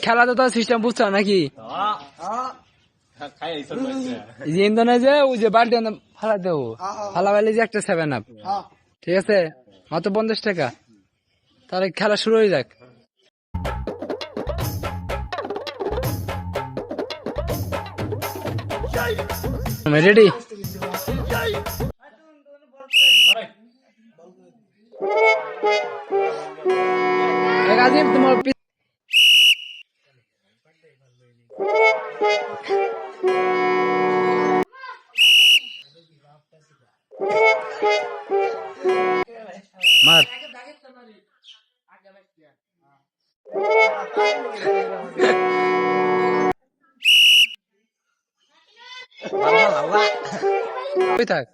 খেলা তো তার সিস্টেম বুঝছো নাকি? যে ওই যে বাল্টি ফালা দেবো, ফালা বেলে যে একটা 7 আপ, ঠিক আছে, মাত্র 50 টাকা। তাহলে খেলা শুরু হয়ে যাক। রেডি? আজিম তোমার মার থাক।